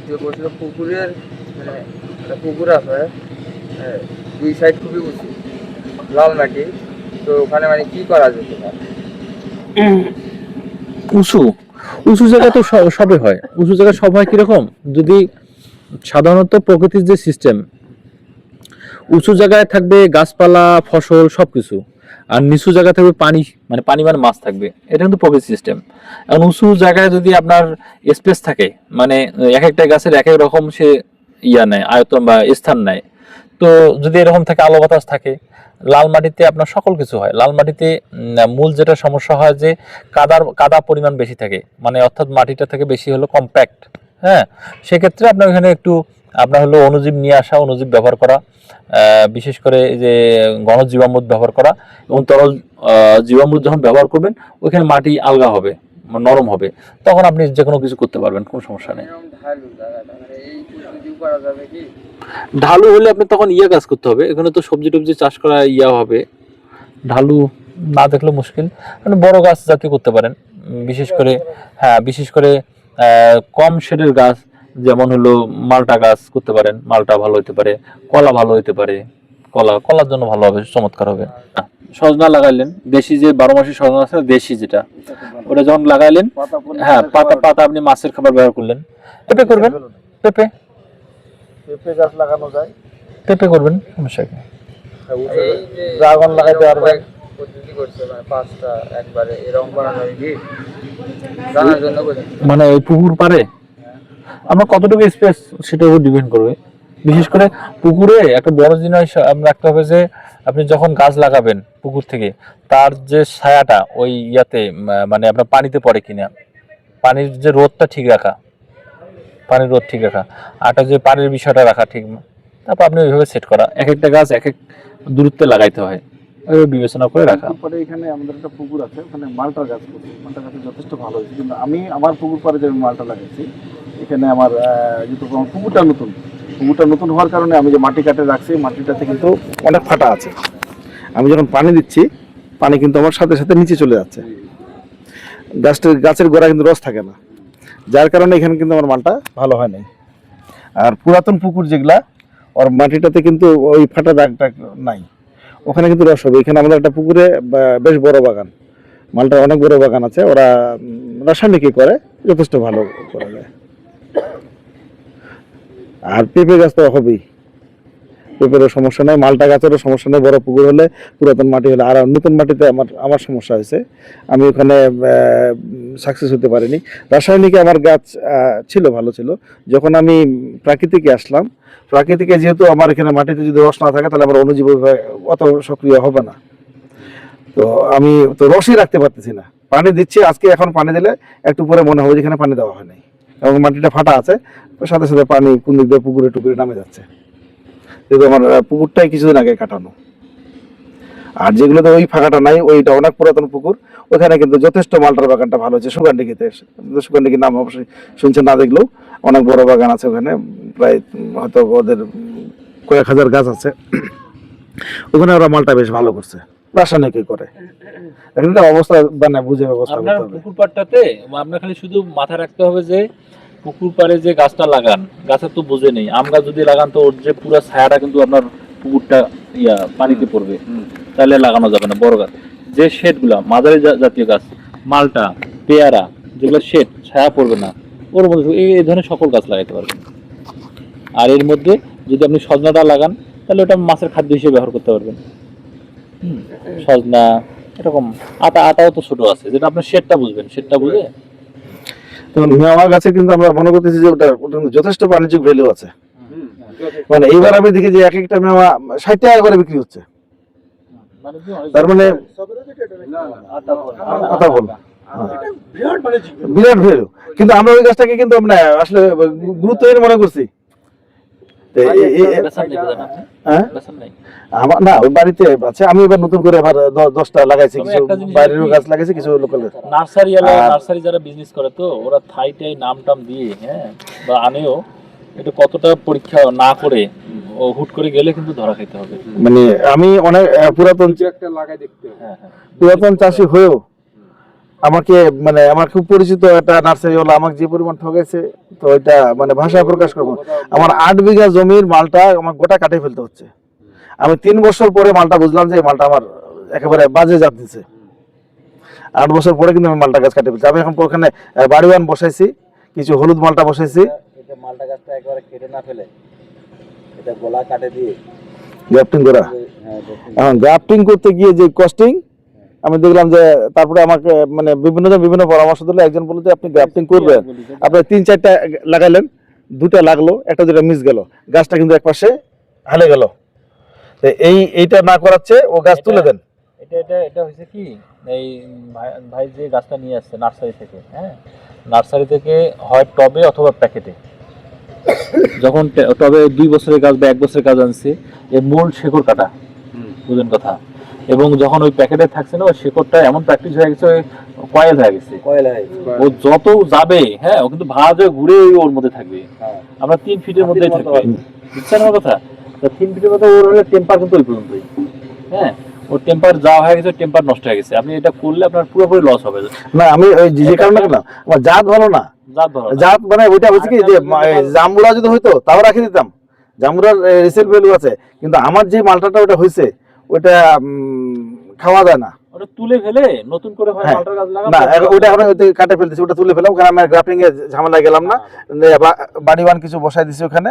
যে বলছিল পুকুরের মানে একটা পুকুর আছে, দুই সাইড খুবই উঁচু, লাল মাটি, তো ওখানে মানে কি করা যেতে পারে? উঁচু উঁচু জায়গা তো সবে হয়। উঁচু জায়গা সব হয় কিরকম, যদি সাধারণত প্রকৃতির যে সিস্টেম, উঁচু জায়গায় থাকবে গাছপালা ফসল সবকিছু, আর নিচু জায়গা থাকবে পানি, মানে পানি মানে মাছ থাকবে। এটা কিন্তু প্রকৃতির সিস্টেম। এখন উঁচু জায়গায় যদি আপনার স্পেস থাকে, মানে এক একটা গাছের এক এক রকম সে নেয়, আয়তন বা স্থান নেয়। তো যদি এরকম থাকে, আলো বাতাস থাকে, লাল মাটিতে আপনার সকল কিছু হয়। লাল মাটিতে মূল যেটা সমস্যা হয় যে কাদা পরিমাণ বেশি থাকে, মানে অর্থাৎ মাটিটা থেকে বেশি হলো কম্প্যাক্ট। হ্যাঁ, সেক্ষেত্রে আপনার এখানে একটু আপনার হলো অনুজীব নিয়ে আসা, অনুজীব ব্যবহার করা, বিশেষ করে যে ঘন জীবামৃত ব্যবহার করা এবং তরল জীবামৃত যখন ব্যবহার করবেন, ওইখানে মাটি আলগা হবে, নরম হবে, তখন আপনি যে কোনো কিছু করতে পারবেন, কোনো সমস্যা নেই। ঢালু হলে আপনি তখন কাজ করতে হবে, এখানে তো সবজি টবজি চাষ করা হবে। ঢালু না দেখলে মুশকিল, মানে বড় গাছ জাতীয় করতে পারেন, বিশেষ করে হ্যাঁ, বিশেষ করে কম শেডের গাছ, যেমন হলো মালটা গাছ করতে পারেন, মালটা ভালো হতে পারে, কলা ভালো হতে পারে, কলার জন্য ভালো হবে, চমৎকার হবে। সজনা লাগাইলেন, দেশি যে 12 মাসি সজনা আছে, দেশি যেটা, ওটা যখন লাগাইলেন, হ্যাঁ, পাতা আপনি মাছের খাবার ব্যবহার করলেন। পেঁপে করবেন, পেঁপে গাছ লাগানো যায়, পেঁপে করবেন, সমস্যা কি? ড্রাগন লাগাইতে পারবেন, পদ্ধতি করছে মানে 5টা একবারে এরকম বানানো হয় কি জানার জন্য মানে ওই পুকুর পারে আমরা কতটুকু স্পেস, সেটার উপর ডিপেন্ড করবে। বিশেষ করে পুকুরে একটা বড় জিনিস আমরা রাখতে হবে যে আপনি যখন গাছ লাগাবেন পুকুর থেকে, তার যে ছায়াটা ওই মানে আপনার পানিতে পড়ে কিনা, পানির যে রোদটা ঠিক রাখা, পানির রোদ ঠিক রাখা, আর যে পানির বিষয়টা রাখা ঠিক, তারপর আপনি ওইভাবে সেট করা, এক একটা গাছ এক এক দূরত্বে লাগাইতে হয়, ওইভাবে বিবেচনা করে রাখা। পরে এখানে আমাদের একটা পুকুর আছে, ওখানে মালটার গাছ করছি, মালটার গাছ যথেষ্ট ভালো হয়েছে। কিন্তু আমি আমার পুকুর পাড়ে যে মালটা লাগাইছি, এখানে আমার যেহেতু পুকুরটা নতুন হওয়ার কারণে আমি যে মাটি কাটে রাখছি, মাটিটাতে কিন্তু অনেক ফাটা আছে। আমি যখন পানি দিচ্ছি, পানি কিন্তু আমার সাথে সাথে নিচে চলে যাচ্ছে, গাছের গোড়া কিন্তু রস থাকে না, যার কারণে এখানে কিন্তু আমার মালটা ভালো হয় নাই। আর পুরাতন পুকুর যেগুলা, ওর মাটিটাতে কিন্তু ওই ফাটা দাগটা নাই, ওখানে কিন্তু রস হবে। এখানে আমাদের একটা পুকুরে বেশ বড় বাগান, মালটার অনেক বড় বাগান আছে, ওরা রাসায়নিকই করে, যথেষ্ট ভালো করা যায়। আর পেঁপে গাছ তো হবেই, পেঁপেরও সমস্যা নেই, মালটা গাছেরও সমস্যা নেই, বড় পুকুর হলে, পুরাতন মাটি হলে। আর নতুন মাটিতে আমার সমস্যা হয়েছে, আমি ওখানে সাকসেস হতে পারিনি। রাসায়নিকে আমার গাছ ছিল, ভালো ছিল। যখন আমি প্রাকৃতিকে আসলাম, প্রাকৃতিকে যেহেতু আমার এখানে মাটিতে যদি রস না থাকে, তাহলে আমার অণুজীব অত সক্রিয় হবে না। তো আমি তো রসই রাখতে পারতেছি না, পানি দিচ্ছি আজকে, এখন পানি দিলে একটু পরে মনে হবে যেখানে পানি দেওয়া হয় নাই, এবং মাটিটা ফাটা আছে, সাথে সাথে পানি কোন দিক দিয়ে পুকুরে টুকুরে নামে যাচ্ছে, যেহেতু আমার পুকুরটাই কিছুদিন আগে কাটানো। আর যেগুলোতে ওই ফাঁকাটা নাই, ওইটা অনেক পুরাতন পুকুর, ওখানে কিন্তু যথেষ্ট মালটার বাগানটা ভালো হয়েছে। সুগানডিগিতে, সুগানডিগির নাম অবশ্যই শুনছেন, না দেখলেও অনেক বড় বাগান আছে ওখানে, প্রায় হয়তো ওদের কয়েক হাজার গাছ আছে, ওখানে ওরা মালটা বেশ ভালো করছে, রাসায়নিকই করে। একটা অবস্থা মানে বুঝে ব্যবস্থা করতে হবে। পুকুর পাড়টাতে আপনার খালি শুধু মাথায় রাখতে হবে যে পুকুর পাড়ে যে গাছটা লাগান, গাছের তো বুঝে নেই, আম গাছ যদি লাগান তো ওর যে পুরো ছায়াটা কিন্তু আপনার পুকুরটা পানিতে পড়বে, তাহলে লাগানো যাবে না। বড় গাছ যে শেড গুলা, মাঝারি জাতীয় গাছ, মালটা, পেয়ারা, যেগুলো শেড ছায়া পড়বে না, ওর মধ্যে এই ধরনের সকল গাছ লাগাইতে পারবেন। আর এর মধ্যে যদি আপনি সজনাটা লাগান, তাহলে ওটা মাছের খাদ্য হিসেবে ব্যবহার করতে পারবেন। সজনা এরকম, আটাও তো ছোট আছে, যেটা আপনার শেডটা বুঝবেন, শেডটা বুঝে। মেওয়া গাছে কিন্তু আমরা মনে করতেছি যে ওটা যথেষ্ট বাণিজ্যিক ভ্যালু আছে। মানে এইবার আমি দেখি যে এক একটা মেওয়া 60 টাকা করে বিক্রি হচ্ছে, তার মানে বিরাট ভ্যালু। কিন্তু আমরা ওই গাছটাকে কিন্তু আমরা আসলে গুরুত্বহীন মনে করছি। আমার না, ওই বাড়িতে আছে, আমি এবার নতুন করে আবার 10টা লাগাইছি, কিছু বাইরের গাছ লাগাইছি, কিছু লোকালের। নার্সারি যারা বিজনেস করে, তো ওরা থাইটাই নাম টাম দিয়ে, হ্যাঁ, বা আনেও, এটা কতটা পরীক্ষা না করে হুট করে গেলে কিন্তু ধরা খেতে হবে। মানে আমি অনেক পুরাতন চাষি হয়েও আমাকে মানে আমার খুব পরিচিত একটা নার্সারি হলো, আমাকে যে পরিমাণ ঠকাইছে, তো এটা মানে ভাষায় প্রকাশ করবো। আমার 8 বিঘা জমির মালটা আমার গোটা কাটে ফেলতে হচ্ছে। আমি 3 বছর পরে মালটা বুঝলাম যে এই মালটা আমার একেবারে বাজে জাত দিচ্ছে। 8 বছর পরে কিন্তু আমি মালটা গাছ কাটে ফেলছি। আমি এখন ওখানে বাড়িওয়ান বসাইছি, কিছু হলুদ মালটা বসাইছি, এটা মালটা গাছটা একবারে কেটে না ফেলে এটা গলা কাটে দিয়ে গ্রাফটিং করা। হ্যাঁ দেখুন। এখন গ্রাফটিং করতে গিয়ে যে কস্টিং, আমি দেখলাম যে তারপরে আমাকে মানে বিভিন্ন পরামর্শ দিলে, একজন বলল যে আপনি গ্রাফটিং করবেন, আপনি 3-4টা লাগাইলেন, 2টা লাগলো, একটা 2টা মিস গেল, গাছটা কিন্তু একপাশে হালে গেল। তো এইটা না করাচ্ছে ও গাছ তুলে দেন। এটা হয়েছে কি, এই ভাই যে গাছটা নিয়ে আসছে নার্সারি থেকে, হ্যাঁ নার্সারি থেকে হয় টবে অথবা প্যাকেটে, যখন টবে 2 বছরের গাছ বা 1 বছরের গাছ আনছে, এর মূল শেকড় কাটা, বুঝলেন কথা। এবং যখন ওই প্যাকেটে থাকছে না, ওই শেকড়টা এমন প্র্যাকটিস হয়ে গেছে, কয়েল হয়ে গেছে, কয়লা হয়। ও যত যাবে, হ্যাঁ ও কিন্তু ভাঁজ হয়ে ঘুরে ওর মধ্যে থাকবে। হ্যাঁ আমরা 3 ফিটের মধ্যেই হাতির মতো থাকবে, বুঝছেন আমার কথা। তো 3 ফিটের মধ্যে ওর হলে টেম্পার কিন্তু ওই পর্যন্তই, হ্যাঁ ওর টেম্পার যা হয়ে গেছে, টেম্পার নষ্ট হয়ে গেছে। আপনি এটা করলে আপনার পুরোপুরি লস হবে। না আমি ওই যে কারণে না, আমার জাত ভালো না, জাত ভালো না। জাত মানে ওইটা হচ্ছে কি যে জাম্বুরা যদি হইতো তাও রাখি দিতাম, জাম্বুরার রিসেল ভ্যালু আছে, কিন্তু আমার যে মালটাটা ওটা হয়েছে ওটা খাওয়া যায় না। ওটা তুলে ফেলে নতুন করে হয় হ্যাঁ। মালটার গাছ লাগানো। না ওটা এখন কাটে ফেলতেছি, ওটা তুলে ফেলাম, কারণ আমি গ্রাফটিং এ ঝামেলা গেলাম না। বাড়িওয়ান কিছু বসাই দিছি ওখানে।